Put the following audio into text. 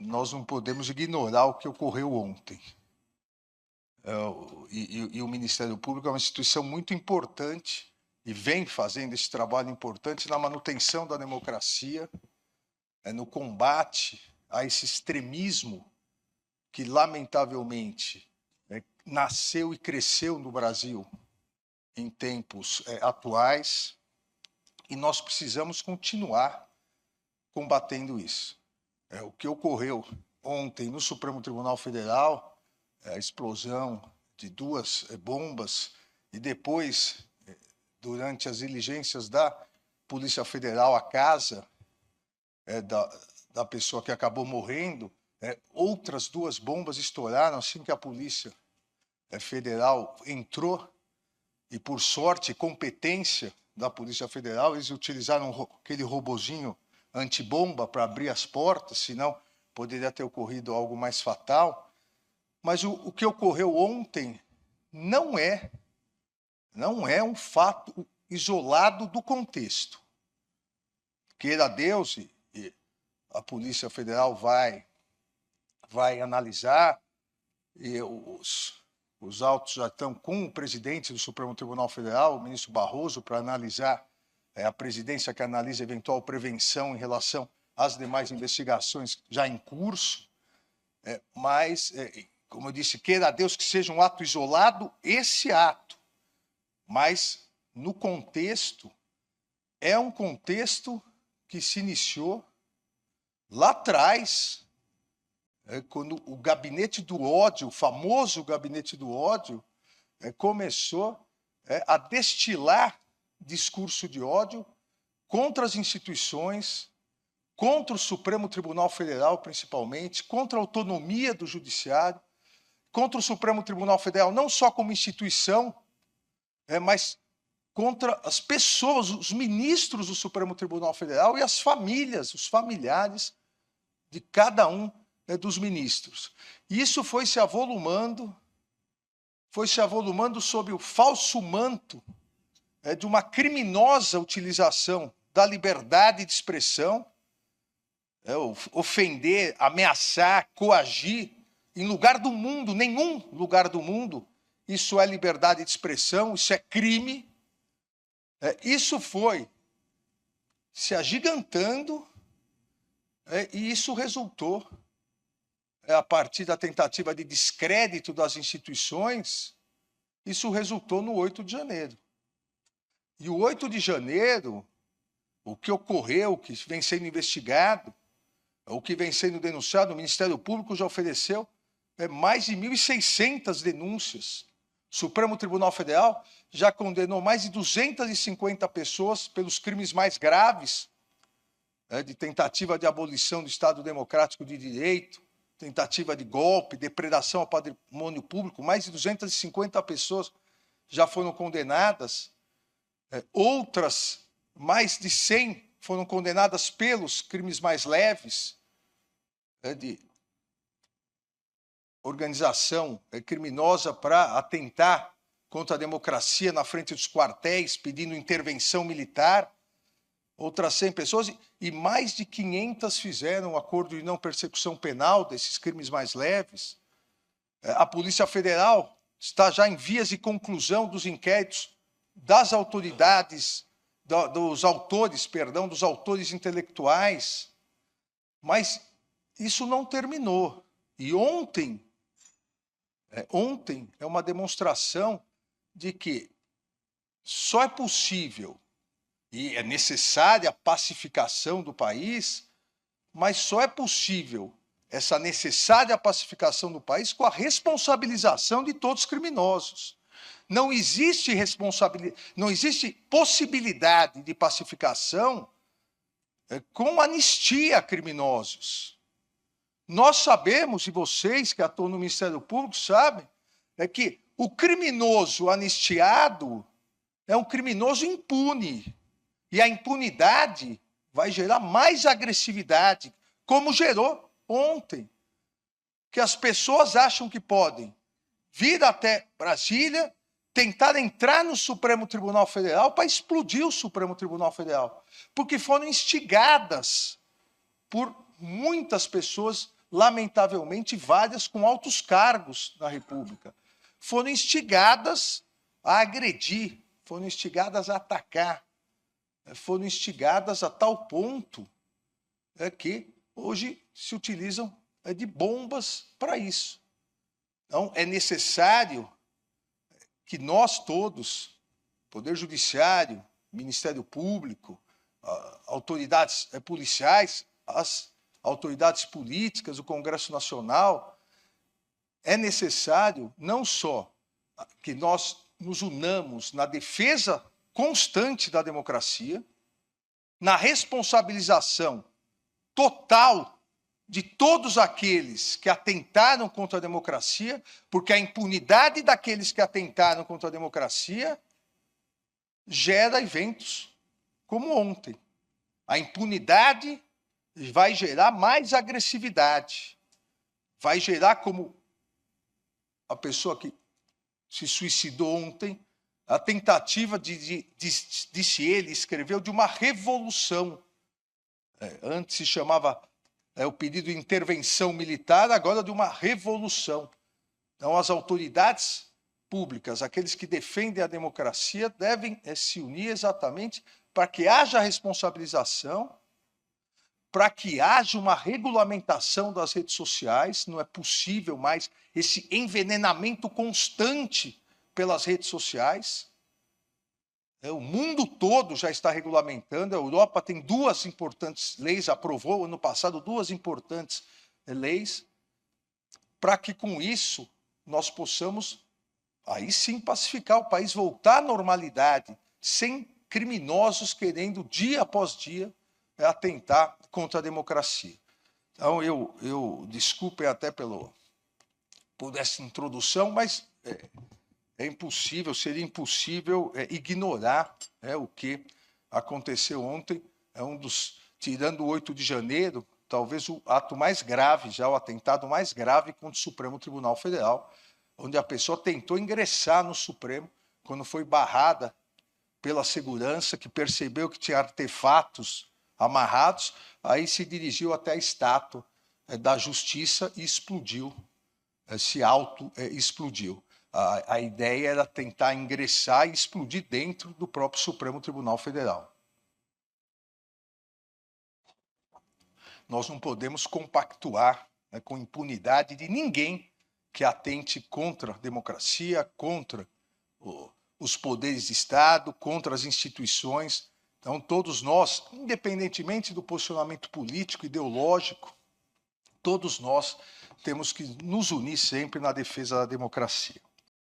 nós não podemos ignorar o que ocorreu ontem. E o Ministério Público é uma instituição muito importante e vem fazendo esse trabalho importante na manutenção da democracia, no combate a esse extremismo que, lamentavelmente, nasceu e cresceu no Brasil em tempos atuais, e nós precisamos continuar combatendo isso. O que ocorreu ontem no Supremo Tribunal Federal, a explosão de 2 bombas, e depois, durante as diligências da Polícia Federal, a casa da pessoa que acabou morrendo, outras 2 bombas estouraram assim que a Polícia Federal entrou, e por sorte, competência da Polícia Federal, eles utilizaram aquele robozinho antibomba para abrir as portas, senão poderia ter ocorrido algo mais fatal. Mas o que ocorreu ontem não é um fato isolado do contexto. Queira Deus, e a Polícia Federal vai analisar, e os autos já estão com o presidente do Supremo Tribunal Federal, o ministro Barroso, para analisar, a presidência que analisa eventual prevenção em relação às demais investigações já em curso, mas, como eu disse, queira Deus que seja um ato isolado, esse ato, mas no contexto, é um contexto que se iniciou lá atrás, quando o gabinete do ódio, o famoso gabinete do ódio, começou a destilar discurso de ódio contra as instituições, contra o Supremo Tribunal Federal, principalmente, contra a autonomia do Judiciário, contra o Supremo Tribunal Federal, não só como instituição, mas contra as pessoas, os ministros do Supremo Tribunal Federal e as famílias, os familiares de cada um dos ministros. E isso foi se avolumando sob o falso manto de uma criminosa utilização da liberdade de expressão, ofender, ameaçar, coagir, em lugar do mundo, nenhum lugar do mundo, isso é liberdade de expressão, isso é crime. Isso foi se agigantando, e isso resultou, a partir da tentativa de descrédito das instituições, isso resultou no 8 de janeiro. E o 8 de janeiro, o que ocorreu, o que vem sendo investigado, o que vem sendo denunciado, o Ministério Público já ofereceu mais de 1.600 denúncias. O Supremo Tribunal Federal já condenou mais de 250 pessoas pelos crimes mais graves, de tentativa de abolição do Estado Democrático de Direito, tentativa de golpe, depredação ao patrimônio público. Mais de 250 pessoas já foram condenadas. Outras, mais de 100, foram condenadas pelos crimes mais leves, de organização criminosa para atentar contra a democracia na frente dos quartéis, pedindo intervenção militar. Outras 100 pessoas, e mais de 500 fizeram um acordo de não persecução penal desses crimes mais leves. A Polícia Federal está já em vias de conclusão dos inquéritos das autoridades, dos autores intelectuais. Mas isso não terminou. E ontem é uma demonstração de que só é possível e é necessária a pacificação do país, mas só é possível essa necessária pacificação do país com a responsabilização de todos os criminosos. Não existe possibilidade de pacificação com anistia a criminosos. Nós sabemos, e vocês que atuam no Ministério Público sabem, que o criminoso anistiado é um criminoso impune. E a impunidade vai gerar mais agressividade, como gerou ontem. Que as pessoas acham que podem vir até Brasília, tentar entrar no Supremo Tribunal Federal para explodir o Supremo Tribunal Federal. Porque foram instigadas por muitas pessoas lamentavelmente, várias com altos cargos na República, foram instigadas a agredir, foram instigadas a atacar, foram instigadas a tal ponto que hoje se utilizam de bombas para isso. Então, é necessário que nós todos, Poder Judiciário, Ministério Público, autoridades policiais, as autoridades políticas, o Congresso Nacional, é necessário não só que nós nos unamos na defesa constante da democracia, na responsabilização total de todos aqueles que atentaram contra a democracia, porque a impunidade daqueles que atentaram contra a democracia gera eventos como ontem. A impunidade vai gerar mais agressividade, vai gerar, como a pessoa que se suicidou ontem, a tentativa disse ele, escreveu, de uma revolução. Antes se chamava o pedido de intervenção militar, agora de uma revolução. Então, as autoridades públicas, aqueles que defendem a democracia, devem se unir exatamente para que haja responsabilização, para que haja uma regulamentação das redes sociais. Não é possível mais esse envenenamento constante pelas redes sociais. O mundo todo já está regulamentando, a Europa tem 2 importantes leis, aprovou ano passado 2 importantes leis, para que com isso nós possamos, aí sim, pacificar o país, voltar à normalidade, sem criminosos querendo, dia após dia, atentar contra a democracia. Então, eu desculpem até por essa introdução, mas seria impossível ignorar o que aconteceu ontem. Tirando o 8 de janeiro, talvez o ato mais grave, já o atentado mais grave contra o Supremo Tribunal Federal, onde a pessoa tentou ingressar no Supremo, quando foi barrada pela segurança, que percebeu que tinha artefatos amarrados, aí se dirigiu até a estátua da Justiça e explodiu, se auto-explodiu. A ideia era tentar ingressar e explodir dentro do próprio Supremo Tribunal Federal. Nós não podemos compactuar com impunidade de ninguém que atente contra a democracia, contra os poderes de Estado, contra as instituições. Então, todos nós, independentemente do posicionamento político, ideológico, todos nós temos que nos unir sempre na defesa da democracia.